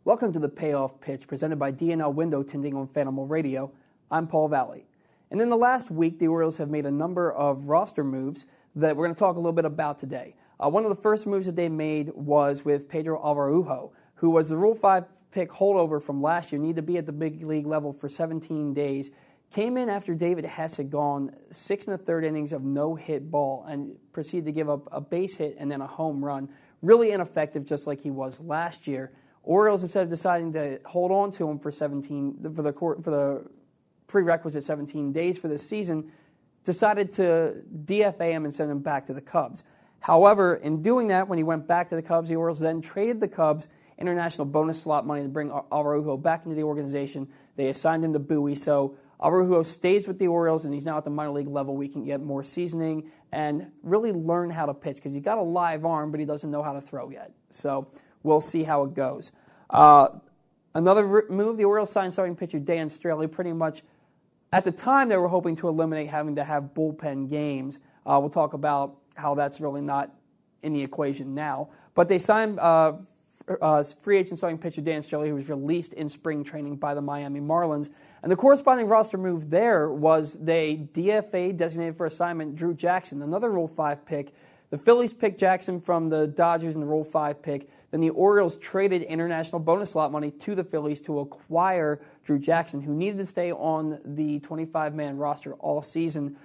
Welcome to the Payoff Pitch, presented by D&L Window Tinting on Fanimal Radio. I'm Paul Valle. And in the last week, the Orioles have made a number of roster moves that we're going to talk a little bit about today. One of the first moves that they made was with Pedro Araujo, who was the Rule 5 pick holdover from last year, needed to be at the big league level for 17 days. Came in after David Hess had gone 6 1/3 innings of no-hit ball and proceeded to give up a base hit and then a home run. Really ineffective, just like he was last year. Orioles, instead of deciding to hold on to him for the prerequisite 17 days for this season, decided to DFA him and send him back to the Cubs. However, in doing that, when he went back to the Cubs, the Orioles then traded the Cubs international bonus slot money to bring Araujo back into the organization. They assigned him to Bowie, so Araujo stays with the Orioles, and he's now at the minor league level. We can get more seasoning and really learn how to pitch, because he's got a live arm, but he doesn't know how to throw yet. So we'll see how it goes. Another move, the Orioles signed starting pitcher Dan Straley. Pretty much at the time, they were hoping to eliminate having to have bullpen games. We'll talk about how that's really not in the equation now. But they signed free agent starting pitcher Dan Straley, who was released in spring training by the Miami Marlins. And the corresponding roster move there was they DFA, designated for assignment, Drew Jackson, another Rule 5 pick. The Phillies picked Jackson from the Dodgers in the Rule 5 pick. Then the Orioles traded international bonus slot money to the Phillies to acquire Drew Jackson, who needed to stay on the 25-man roster all season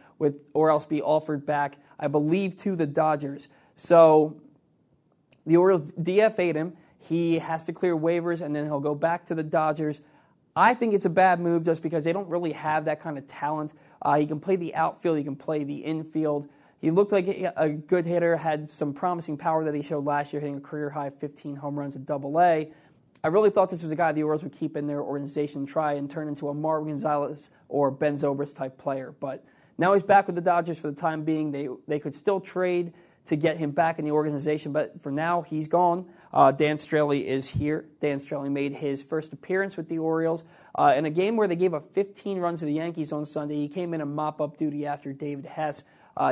or else be offered back, I believe, to the Dodgers. So the Orioles DFA'd him. He has to clear waivers, and then he'll go back to the Dodgers. I think it's a bad move just because they don't really have that kind of talent. He can play the outfield. He can play the infield. He looked like a good hitter, had some promising power that he showed last year, hitting a career-high 15 home runs at Double-A. I really thought this was a guy the Orioles would keep in their organization and try and turn into a Marwin Gonzalez or Ben Zobrist type player. But now he's back with the Dodgers for the time being. They could still trade to get him back in the organization, but for now, he's gone. Dan Straley is here. Dan Straley made his first appearance with the Orioles in a game where they gave up 15 runs to the Yankees on Sunday. He came in on mop-up duty after David Hess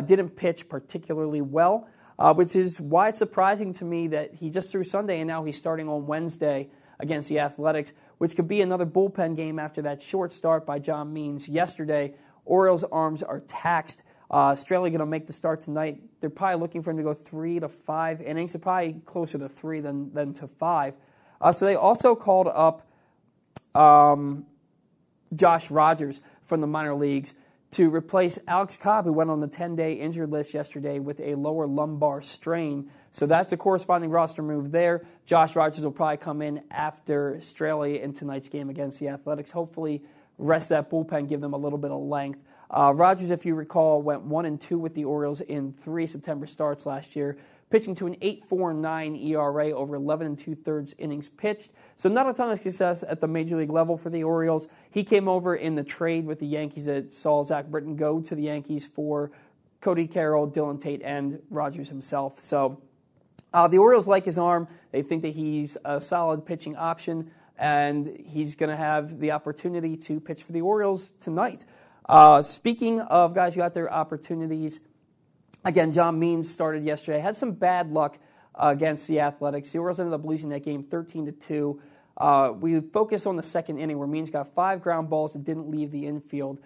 didn't pitch particularly well, which is why it's surprising to me that he just threw Sunday and now he's starting on Wednesday against the Athletics, which could be another bullpen game after that short start by John Means yesterday. Orioles' arms are taxed. Straley going to make the start tonight. They're probably looking for him to go 3 to 5 innings. They're probably closer to 3 than to 5. So they also called up Josh Rogers from the minor leagues to replace Alex Cobb, who went on the 10-day injured list yesterday with a lower lumbar strain. So that's the corresponding roster move there. Josh Rogers will probably come in after Straley in tonight's game against the Athletics. Hopefully rest that bullpen, give them a little bit of length. Rogers, if you recall, went 1-2 with the Orioles in 3 September starts last year, pitching to an 8.49 ERA over 11 2/3 innings pitched. So not a ton of success at the major league level for the Orioles. He came over in the trade with the Yankees that saw Zach Britton go to the Yankees for Cody Carroll, Dylan Tate, and Rogers himself. So the Orioles like his arm. They think that he's a solid pitching option, and he's going to have the opportunity to pitch for the Orioles tonight. Speaking of guys who got their opportunities, again, John Means started yesterday. Had some bad luck against the Athletics. The Orioles ended up losing that game 13-2. We focused on the second inning where Means got 5 ground balls that didn't leave the infield,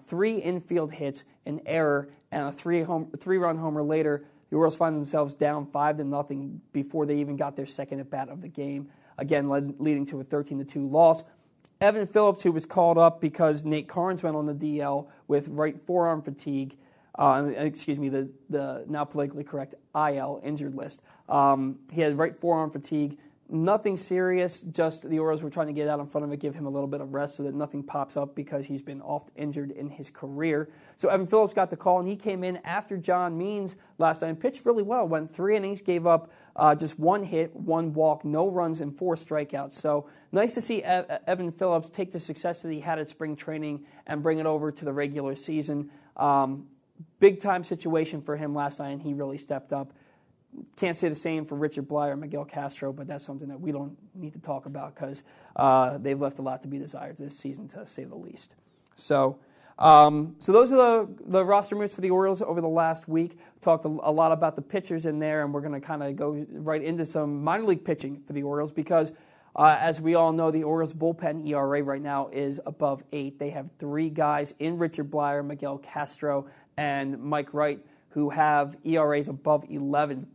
3 infield hits, an error, and a 3-run homer later. The Orioles find themselves down 5-0 before they even got their second at-bat of the game, again leading to a 13-2 loss. Evan Phillips, who was called up because Nate Carnes went on the DL with right forearm fatigue, the now politically correct IL, injured list. He had right forearm fatigue. Nothing serious, just the Orioles were trying to get out in front of it, give him a little bit of rest so that nothing pops up because he's been oft injured in his career. So Evan Phillips got the call, and he came in after John Means last night, pitched really well, went 3 innings, gave up just 1 hit, 1 walk, no runs, and 4 strikeouts. So nice to see Evan Phillips take the success that he had at spring training and bring it over to the regular season. Big-time situation for him last night, and he really stepped up. Can't say the same for Richard Bly or Miguel Castro, but that's something that we don't need to talk about because they've left a lot to be desired this season, to say the least. So those are the roster moves for the Orioles over the last week. Talked a lot about the pitchers in there, and we're going to kind of go right into some minor league pitching for the Orioles because As we all know, the Orioles' bullpen ERA right now is above 8. They have 3 guys in Richard Blyer, Miguel Castro, and Mike Wright who have ERAs above 11.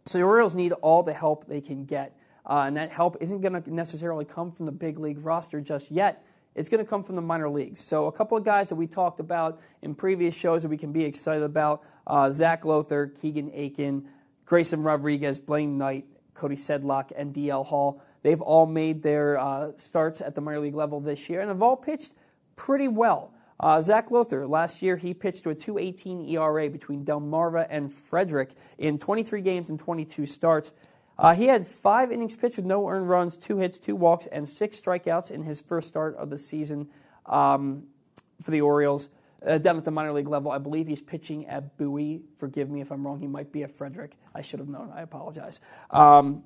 So the Orioles need all the help they can get. And that help isn't going to necessarily come from the big league roster just yet. It's going to come from the minor leagues. So a couple of guys that we talked about in previous shows that we can be excited about, Zach Lothar, Keegan Aiken, Grayson Rodriguez, Blaine Knight, Cody Sedlock, and D.L. Hall. They've all made their starts at the minor league level this year and have all pitched pretty well. Zach Lothar, last year he pitched to a 2.18 ERA between Delmarva and Frederick in 23 games and 22 starts. He had 5 innings pitched with no earned runs, 2 hits, 2 walks, and 6 strikeouts in his first start of the season for the Orioles. Down at the minor league level, I believe he's pitching at Bowie. Forgive me if I'm wrong. He might be at Frederick. I should have known. I apologize.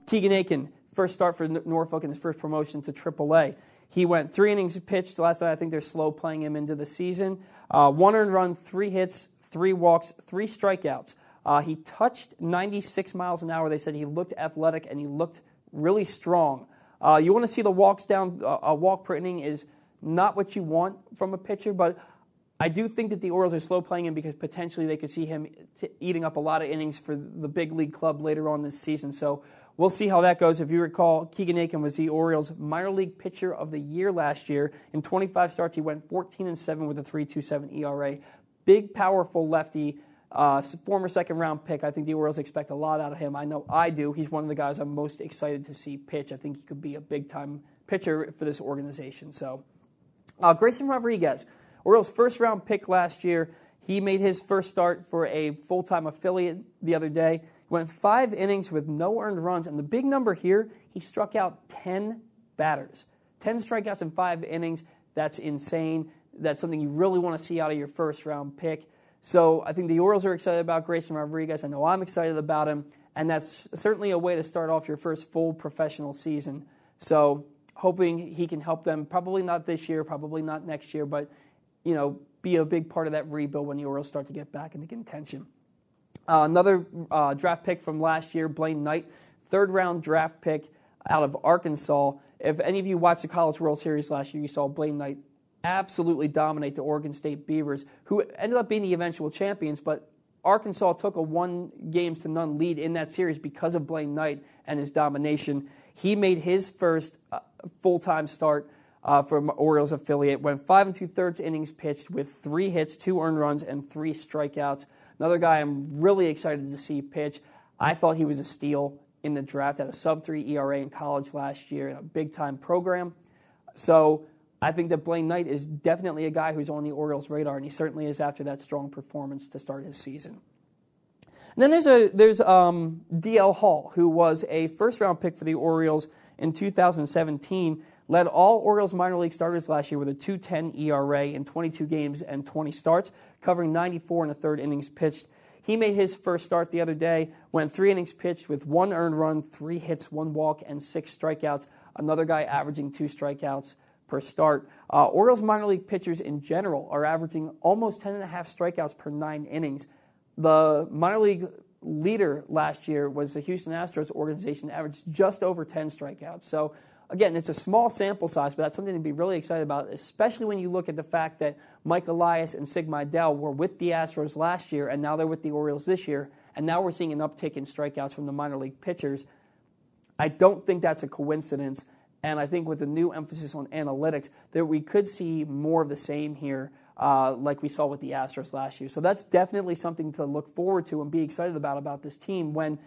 Keegan Aiken, first start for Norfolk in his first promotion to AAA. He went 3 innings pitched last night. I think they're slow playing him into the season. 1 earned run, 3 hits, 3 walks, 3 strikeouts. He touched 96 miles an hour. They said he looked athletic and he looked really strong. You want to see the walks down. A walk per inning is not what you want from a pitcher, but I do think that the Orioles are slow playing him because potentially they could see him eating up a lot of innings for the big league club later on this season. So we'll see how that goes. If you recall, Keegan Aiken was the Orioles minor league pitcher of the year last year. In 25 starts, he went 14-7 with a 3.27 ERA. Big, powerful lefty, former second-round pick. I think the Orioles expect a lot out of him. I know I do. He's one of the guys I'm most excited to see pitch. I think he could be a big-time pitcher for this organization. So, Grayson Rodriguez, Orioles' first-round pick last year. He made his first start for a full-time affiliate the other day. Went 5 innings with no earned runs. And the big number here, he struck out 10 batters. 10 strikeouts in 5 innings. That's insane. That's something you really want to see out of your first-round pick. So I think the Orioles are excited about Grayson Rodriguez. I know I'm excited about him. And that's certainly a way to start off your first full professional season. So hoping he can help them, probably not this year, probably not next year, but be a big part of that rebuild when the Orioles start to get back into contention. Another draft pick from last year, Blaine Knight, 3rd-round draft pick out of Arkansas. If any of you watched the College World Series last year, you saw Blaine Knight absolutely dominate the Oregon State Beavers, who ended up being the eventual champions, but Arkansas took a 1-0 lead in that series because of Blaine Knight and his domination. He made his first full-time start for Orioles affiliate, went 5 2/3 innings pitched with 3 hits, 2 earned runs, and 3 strikeouts. Another guy I'm really excited to see pitch. I thought he was a steal in the draft, had a sub-3 ERA in college last year in a big-time program. So I think that Blaine Knight is definitely a guy who's on the Orioles' radar, and he certainly is after that strong performance to start his season. And then there's D.L. Hall, who was a first-round pick for the Orioles in 2017, led all Orioles minor league starters last year with a 2.10 ERA in 22 games and 20 starts, covering 94 1/3 innings pitched. He made his first start the other day, went 3 innings pitched with 1 earned run, 3 hits, 1 walk, and 6 strikeouts. Another guy averaging 2 strikeouts per start. Orioles minor league pitchers in general are averaging almost 10.5 strikeouts per 9 innings. The minor league leader last year was the Houston Astros organization, averaged just over 10 strikeouts. So again, it's a small sample size, but that's something to be really excited about, especially when you look at the fact that Mike Elias and Sig Mejdal were with the Astros last year, and now they're with the Orioles this year, and now we're seeing an uptick in strikeouts from the minor league pitchers. I don't think that's a coincidence, and I think with the new emphasis on analytics, that we could see more of the same here, like we saw with the Astros last year. So that's definitely something to look forward to and be excited about this team when,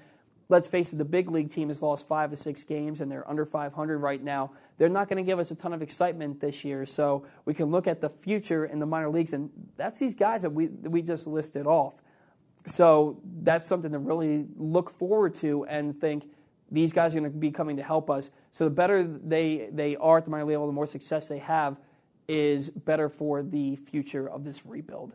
let's face it, the big league team has lost 5 of 6 games, and they're under 500 right now. They're not going to give us a ton of excitement this year, so we can look at the future in the minor leagues, and that's these guys that we just listed off. So that's something to really look forward to and think these guys are going to be coming to help us. So the better they are at the minor league level, the more success they have is better for the future of this rebuild.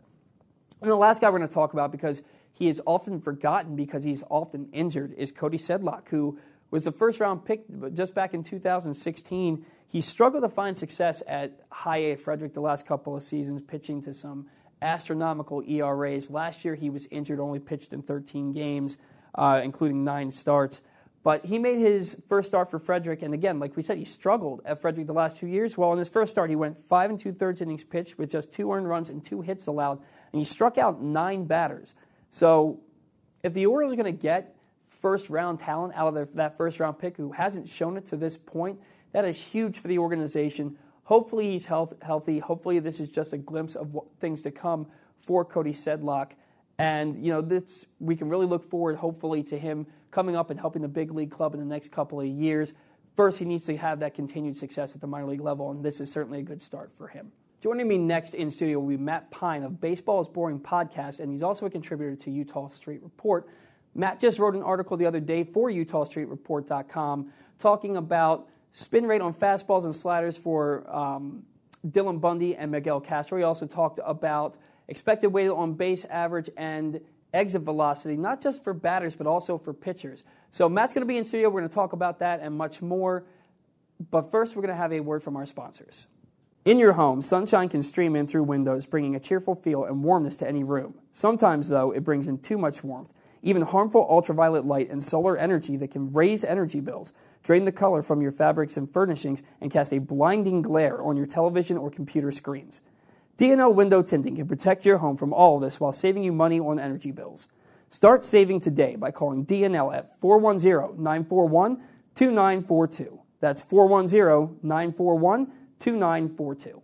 And the last guy we're going to talk about, because he is often forgotten because he's often injured, is Cody Sedlock, who was the first-round pick just back in 2016. He struggled to find success at High A Frederick the last couple of seasons, pitching to some astronomical ERAs. Last year he was injured, only pitched in 13 games, including 9 starts. But he made his first start for Frederick, and again, like we said, he struggled at Frederick the last 2 years. Well, in his first start, he went 5 2/3 innings pitched with just 2 earned runs and 2 hits allowed, and he struck out 9 batters. So if the Orioles are going to get first-round talent out of that first-round pick who hasn't shown it to this point, that is huge for the organization. Hopefully he's healthy. Hopefully this is just a glimpse of things to come for Cody Sedlock. And, we can really look forward, hopefully, to him coming up and helping the big league club in the next couple of years. First, he needs to have that continued success at the minor league level, and this is certainly a good start for him. Joining me next in studio will be Matt Pyne of Baseball is Boring podcast, and he's also a contributor to Eutaw Street Report. Matt just wrote an article the other day for EutawStreetReport.com talking about spin rate on fastballs and sliders for Dylan Bundy and Miguel Castro. He also talked about expected weighted on base average and exit velocity, not just for batters, but also for pitchers. So Matt's going to be in studio. We're going to talk about that and much more. But first, we're going to have a word from our sponsors. In your home, sunshine can stream in through windows, bringing a cheerful feel and warmness to any room. Sometimes, though, it brings in too much warmth. Even harmful ultraviolet light and solar energy that can raise energy bills, drain the color from your fabrics and furnishings, and cast a blinding glare on your television or computer screens. D&L Window Tinting can protect your home from all of this while saving you money on energy bills. Start saving today by calling D&L at 410-941-2942. That's 410-941-2942.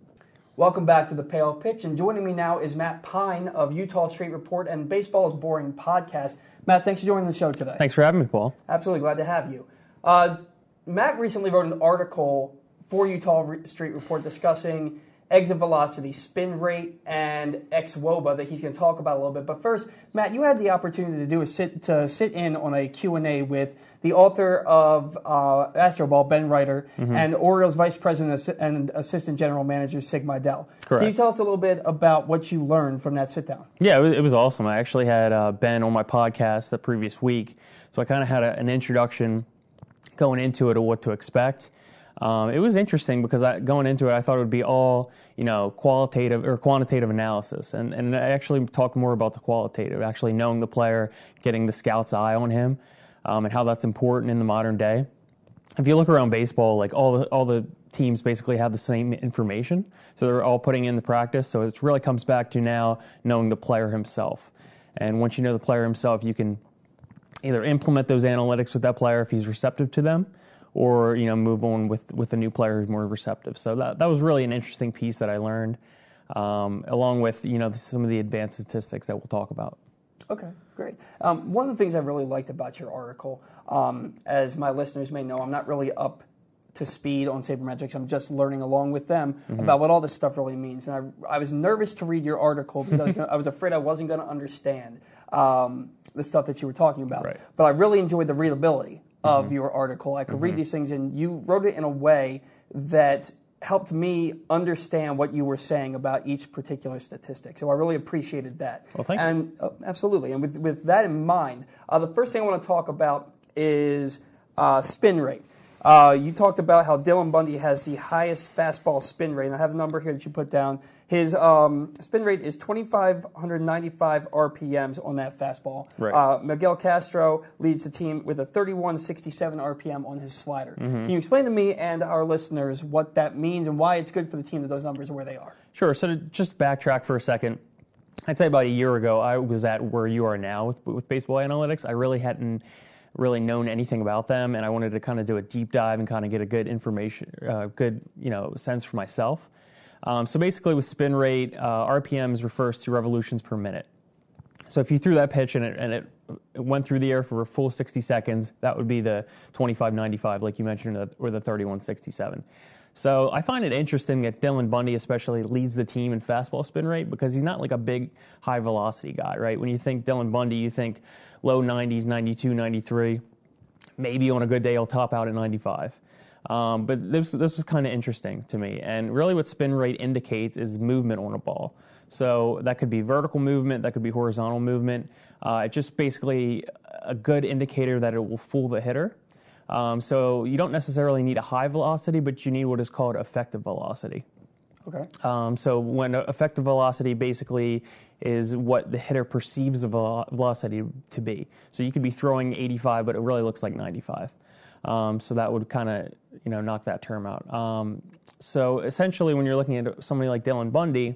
Welcome back to the Payoff Pitch, and joining me now is Matt Pyne of Eutaw Street Report and Baseball is Boring podcast. Matt, thanks for joining the show today. Thanks for having me, Paul. Absolutely, glad to have you. Matt recently wrote an article for Eutaw Street Report discussing exit velocity, spin rate, and xwOBA that he's going to talk about a little bit. But first, Matt, you had the opportunity to sit in on a Q&A with the author of Astro Ball, Ben Reiter, and Orioles Vice President and Assistant General Manager, Sig Mejdal. Correct. Can you tell us a little bit about what you learned from that sit-down? Yeah, it was awesome. I actually had Ben on my podcast the previous week, so I kind of had an introduction going into it of what to expect. It was interesting because going into it, I thought it would be all, qualitative or quantitative analysis. And I actually talked more about the qualitative, actually knowing the player, getting the scout's eye on him, and how that's important in the modern day. If you look around baseball, like all the teams basically have the same information, so they're all putting in the practice. So it really comes back to now knowing the player himself. And once you know the player himself, you can either implement those analytics with that player if he's receptive to them, or move on with a new player who's more receptive. So that was really an interesting piece that I learned, along with some of the advanced statistics that we'll talk about. Okay, great. One of the things I really liked about your article, as my listeners may know, I'm not really up to speed on sabermetrics. I'm just learning along with them about what all this stuff really means. And I was nervous to read your article because I was afraid I wasn't going to understand the stuff that you were talking about. Right. But I really enjoyed the readability of your article. I could read these things, and you wrote it in a way that helped me understand what you were saying about each particular statistic. So I really appreciated that. Well, thank you. Absolutely. And with that in mind, the first thing I want to talk about is spin rate. You talked about how Dylan Bundy has the highest fastball spin rate, and I have a number here that you put down. His spin rate is 2,595 RPMs on that fastball. Right. Miguel Castro leads the team with a 3,167 RPM on his slider. Can you explain to me and our listeners what that means and why it's good for the team that those numbers are where they are? Sure. So to just backtrack for a second, I'd say about a year ago, I was at where you are now with baseball analytics. I really hadn't known anything about them, and I wanted to kind of do a deep dive and kind of get a good information, sense for myself. So basically with spin rate, RPMs refers to revolutions per minute. So if you threw that pitch and it went through the air for a full 60 seconds, that would be the 2595, like you mentioned, or the 3167. So I find it interesting that Dylan Bundy especially leads the team in fastball spin rate because he's not like a big high velocity guy, right? When you think Dylan Bundy, you think low 90s, 92, 93. Maybe on a good day he'll top out at 95. But this was kind of interesting to me. And really what spin rate indicates is movement on a ball. So that could be vertical movement, that could be horizontal movement. It's just basically a good indicator that it will fool the hitter. So you don't necessarily need a high velocity, but you need what is called effective velocity. Okay. So when effective velocity basically is what the hitter perceives the velocity to be. So you could be throwing 85, but it really looks like 95. So that would kind of, knock that term out. So essentially, when you're looking at somebody like Dylan Bundy,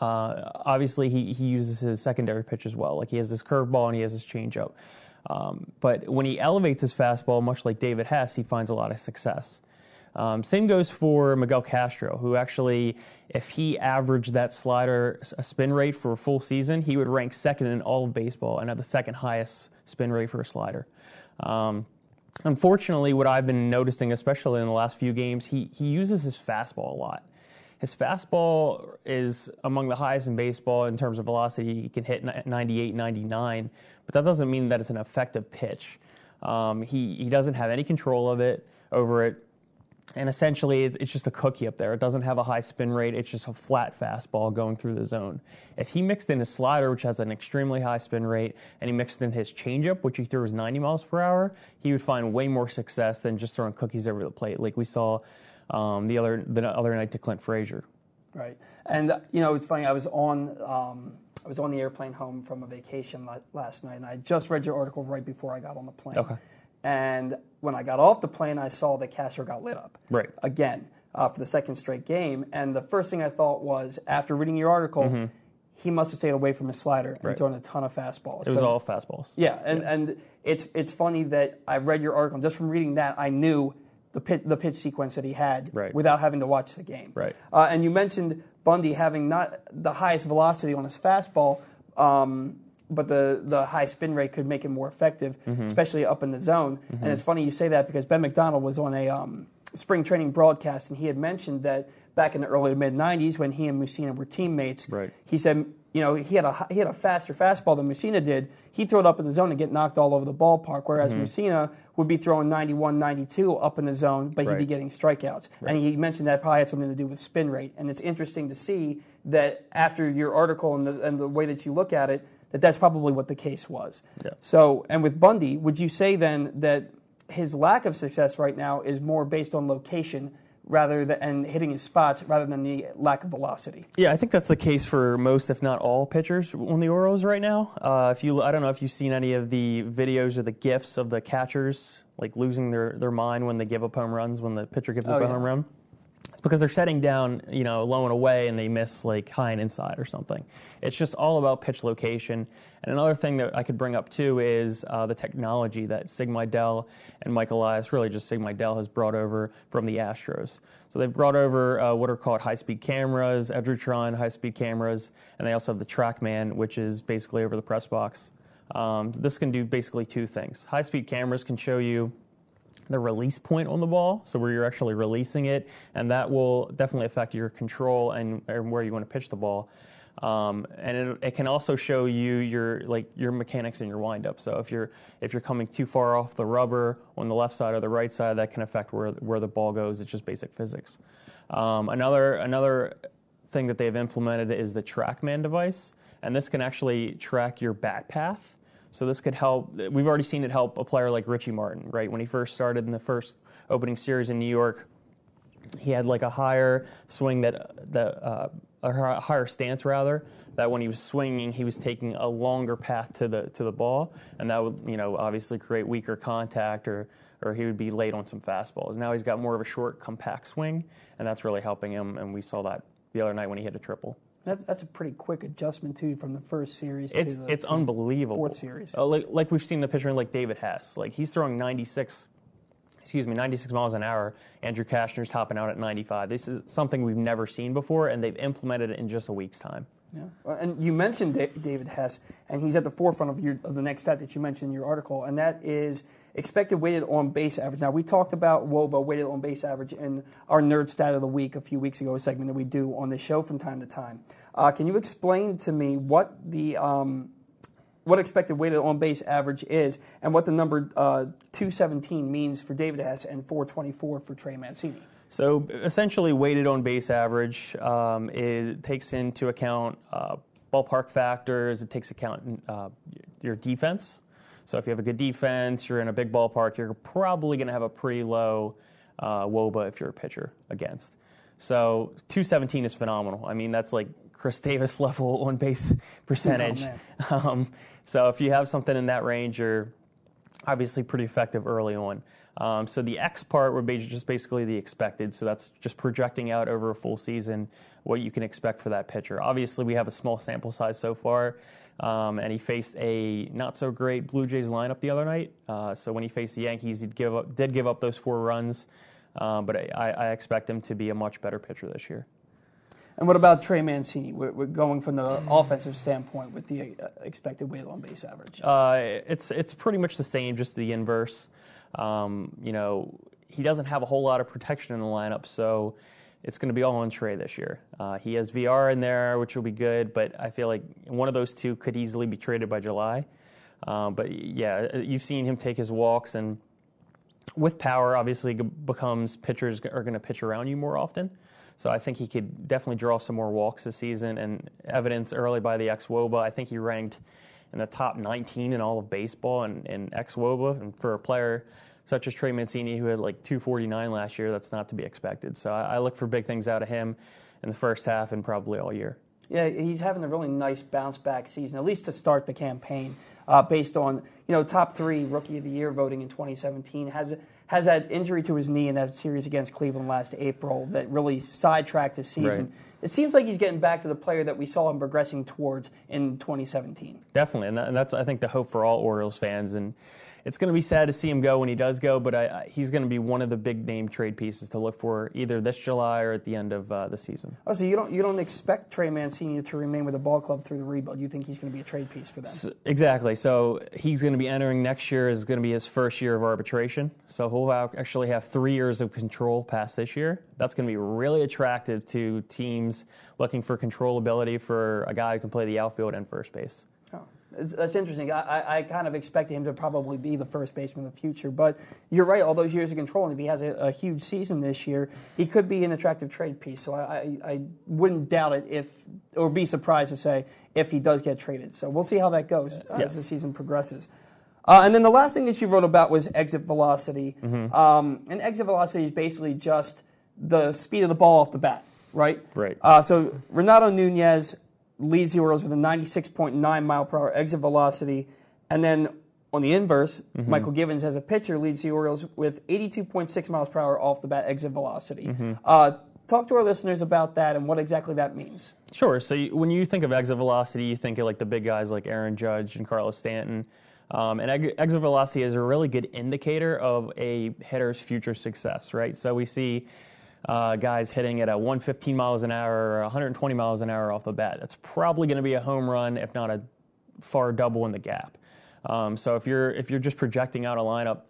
obviously he uses his secondary pitch as well. Like he has this curveball and he has his changeup. But when he elevates his fastball, much like David Hess, he finds a lot of success. Same goes for Miguel Castro, who actually, if he averaged that slider a spin rate for a full season, he would rank second in all of baseball and have the second highest spin rate for a slider. Unfortunately, what I've been noticing, especially in the last few games, he uses his fastball a lot. His fastball is among the highest in baseball in terms of velocity. He can hit 98, 99, but that doesn't mean that it's an effective pitch. He doesn't have any control over it. And essentially, it's just a cookie up there. It doesn't have a high spin rate. It's just a flat fastball going through the zone. If he mixed in his slider, which has an extremely high spin rate, and he mixed in his changeup, which he throws 90 miles per hour, he would find way more success than just throwing cookies over the plate, like we saw the other night to Clint Frazier. Right. And, it's funny. I was on the airplane home from a vacation last night, and I just read your article right before I got on the plane. Okay. And when I got off the plane, I saw that Castro got lit up again for the second straight game. And the first thing I thought was, after reading your article, he must have stayed away from his slider and thrown a ton of fastballs. It was all fastballs. Yeah, and it's funny that I read your article, and just from reading that, I knew the pitch sequence that he had without having to watch the game. Right. And you mentioned Bundy having not the highest velocity on his fastball, but the high spin rate could make it more effective, especially up in the zone. And it's funny you say that because Ben McDonald was on a spring training broadcast, and he had mentioned that back in the early to mid '90s when he and Mussina were teammates, he said he had a faster fastball than Mussina did. He'd throw it up in the zone and get knocked all over the ballpark, whereas Mussina would be throwing 91, 92 up in the zone, but he'd be getting strikeouts. And he mentioned that probably had something to do with spin rate. And it's interesting to see that after your article and the way that you look at it, that's probably what the case was. Yeah. So, and with Bundy, would you say then that his lack of success right now is more based on location and hitting his spots rather than the lack of velocity? Yeah, I think that's the case for most, if not all, pitchers on the Orioles right now. I don't know if you've seen any of the videos or the GIFs of the catchers like losing their mind when they give up home runs, when the pitcher gives up a home run. It's because they're setting down, low and away, and they miss like high and inside or something. It's just all about pitch location. And another thing that I could bring up too is the technology that Sig Mejdal and Mike Elias, really just Sig Mejdal, has brought over from the Astros. So they've brought over what are called high-speed cameras, Edgertron high-speed cameras, and they also have the TrackMan, which is basically over the press box. This can do basically two things. High-speed cameras can show you the release point on the ball, so where you're actually releasing it, and that will definitely affect your control and where you want to pitch the ball. And it can also show you your mechanics in your windup. So if you're coming too far off the rubber on the left side or the right side, that can affect where the ball goes. It's just basic physics. Another thing that they've implemented is the TrackMan device, and this can actually track your bat path. So this could help. We've already seen it help a player like Richie Martin, right? When he first started in the first opening series in New York, he had like a higher swing a higher stance rather. That when he was swinging, he was taking a longer path to the ball, and that would obviously create weaker contact or he would be late on some fastballs. Now he's got more of a short, compact swing, and that's really helping him. And we saw that the other night when he hit a triple. That's a pretty quick adjustment too from the first series to the unbelievable fourth series. Like we've seen the pitcher like David Hess, like he's throwing 96 miles an hour. Andrew Kashner's topping out at 95. This is something we've never seen before, and they've implemented it in just a week's time. Yeah, and you mentioned David Hess, and he's at the forefront of the next stat that you mentioned in your article, and that is expected weighted on base average. Now, we talked about WOBA, weighted on base average, in our Nerd Stat of the Week a few weeks ago, a segment that we do on this show from time to time. Can you explain to me what expected weighted on base average is, and what the number 217 means for David Hess and 424 for Trey Mancini? So essentially, weighted on base average takes into account ballpark factors. It takes account your defense. So if you have a good defense, you're in a big ballpark, you're probably going to have a pretty low WOBA if you're a pitcher against. So 217 is phenomenal. I mean, that's like Chris Davis level on base percentage. So if you have something in that range, you're obviously pretty effective early on. So the X part would be just basically the expected. So that's just projecting out over a full season what you can expect for that pitcher. Obviously, we have a small sample size so far, and he faced a not-so-great Blue Jays lineup the other night. So when he faced the Yankees, he did give up those 4 runs, but I expect him to be a much better pitcher this year. And what about Trey Mancini? We're going from the offensive standpoint with the expected weighted on base average. It's pretty much the same, just the inverse. He doesn't have a whole lot of protection in the lineup, so it's going to be all on Trey this year. He has VR in there, which will be good, but I feel like one of those two could easily be traded by July. But yeah, you've seen him take his walks, and with power, obviously becomes pitchers are going to pitch around you more often. So I think he could definitely draw some more walks this season, and evidence early by the xWOBA. I think he ranked in the top 19 in all of baseball in xWOBA, and for a player such as Trey Mancini, who had like 249 last year, that's not to be expected. So I look for big things out of him in the first half and probably all year. Yeah, he's having a really nice bounce-back season, at least to start the campaign, based on, top 3 Rookie of the Year voting in 2017. Has that injury to his knee in that series against Cleveland last April that really sidetracked his season. Right. It seems like he's getting back to the player that we saw him progressing towards in 2017. Definitely, and that's, I think, the hope for all Orioles fans. And it's going to be sad to see him go when he does go, but he's going to be one of the big name trade pieces to look for either this July or at the end of the season. Oh, so you don't expect Trey Mancini to remain with the ball club through the rebuild? You think he's going to be a trade piece for them? Exactly. So he's going to be entering next year is going to be his first year of arbitration. So he'll actually have 3 years of control past this year. That's going to be really attractive to teams looking for controllability for a guy who can play the outfield and first base. That's interesting. I kind of expected him to probably be the first baseman in the future, but you're right, all those years of control, and if he has a huge season this year, he could be an attractive trade piece. So I wouldn't doubt it or be surprised to say if he does get traded. So we'll see how that goes as the season progresses. And then the last thing that you wrote about was exit velocity. Mm-hmm. And exit velocity is basically just the speed of the ball off the bat, right? Right. So Renato Nunez leads the Orioles with a 96.9 mile per hour exit velocity. And then on the inverse, Michael Givens as a pitcher leads the Orioles with 82.6 miles per hour off the bat exit velocity. Talk to our listeners about that and what exactly that means. Sure. So when you think of exit velocity, you think of like the big guys like Aaron Judge and Carlos Stanton. And exit velocity is a really good indicator of a hitter's future success, right? So we see guys hitting at a 115 miles an hour or 120 miles an hour off the bat. That's probably going to be a home run, if not a far double in the gap. So if you're just projecting out a lineup,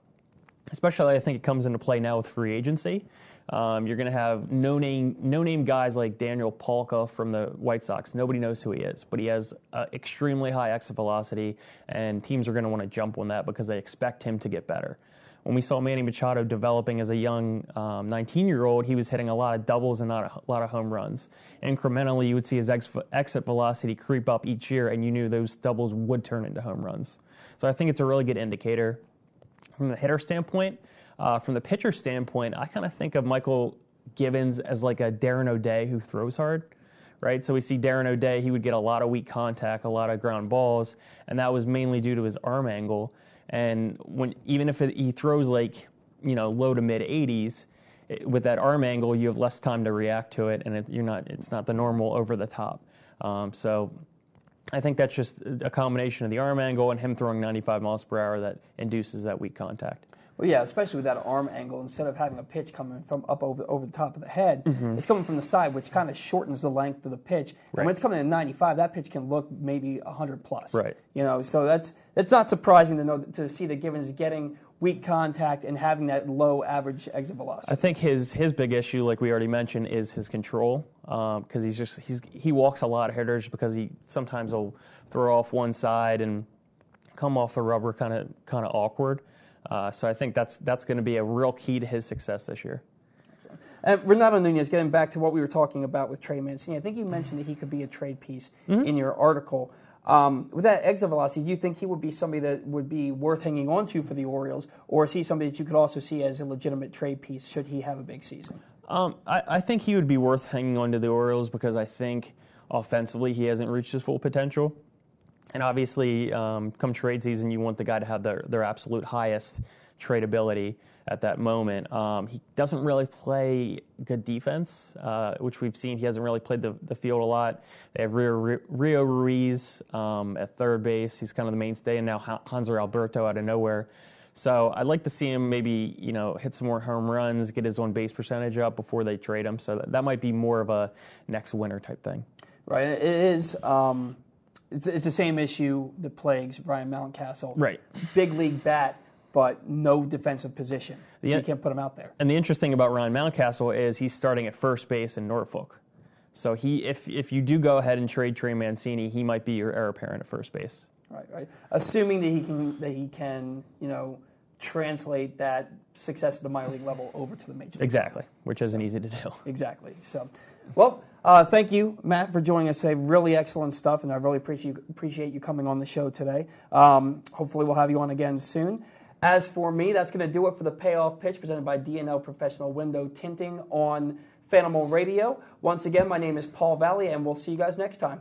especially I think it comes into play now with free agency, you're going to have no name guys like Daniel Palka from the White Sox. Nobody knows who he is, but he has extremely high exit velocity, and teams are going to want to jump on that because they expect him to get better. When we saw Manny Machado developing as a young 19-year-old, he was hitting a lot of doubles and not a lot of home runs. Incrementally, you would see his exit velocity creep up each year, and you knew those doubles would turn into home runs. So I think it's a really good indicator from the hitter standpoint. From the pitcher standpoint, I kind of think of Michael Givens as like a Darren O'Day who throws hard, right? So we see Darren O'Day, he would get a lot of weak contact, a lot of ground balls, and that was mainly due to his arm angle. And even if he throws like, low to mid 80s, with that arm angle, you have less time to react to it, and it's not the normal over the top. So I think that's just a combination of the arm angle and him throwing 95 miles per hour that induces that weak contact. Well, yeah, especially with that arm angle, instead of having a pitch coming from up over the top of the head, it's coming from the side, which kind of shortens the length of the pitch. Right. And when it's coming in 95, that pitch can look maybe 100 plus. Right. So that's not surprising to see that Givens getting weak contact and having that low average exit velocity. I think his big issue, like we already mentioned, is his control, because he walks a lot of hitters because he sometimes will throw off one side and come off the rubber kind of awkward. So I think that's going to be a real key to his success this year. Excellent. And Renato Nunez, getting back to what we were talking about with Trey Mancini, I think you mentioned that he could be a trade piece in your article. With that exit velocity, do you think he would be somebody that would be worth hanging on to for the Orioles, or is he somebody that you could also see as a legitimate trade piece should he have a big season? I think he would be worth hanging on to the Orioles because I think offensively, he hasn't reached his full potential. And obviously, come trade season, you want the guy to have their absolute highest tradability at that moment. He doesn't really play good defense, which we've seen. He hasn't really played the field a lot. They have Rio Ruiz at third base. He's kind of the mainstay, and now Hanser Alberto out of nowhere. So I'd like to see him maybe, hit some more home runs, get his on-base percentage up before they trade him. So that might be more of a next winter type thing. Right. It is. It's the same issue that plagues Ryan Mountcastle. Right. Big league bat, but no defensive position. So you can't put him out there. And the interesting about Ryan Mountcastle is he's starting at first base in Norfolk. So if you do go ahead and trade Trey Mancini, he might be your heir apparent at first base. Right. Assuming that he can, translate that success at the minor league level over to the major league. Exactly, which isn't easy to do. Exactly. So, well, thank you, Matt, for joining us today. Really excellent stuff, and I really appreciate you coming on the show today. Hopefully we'll have you on again soon. As for me, that's going to do it for the Payoff Pitch presented by D&L Professional Window Tinting on Fanimal Radio. Once again, my name is Paul Valle, and we'll see you guys next time.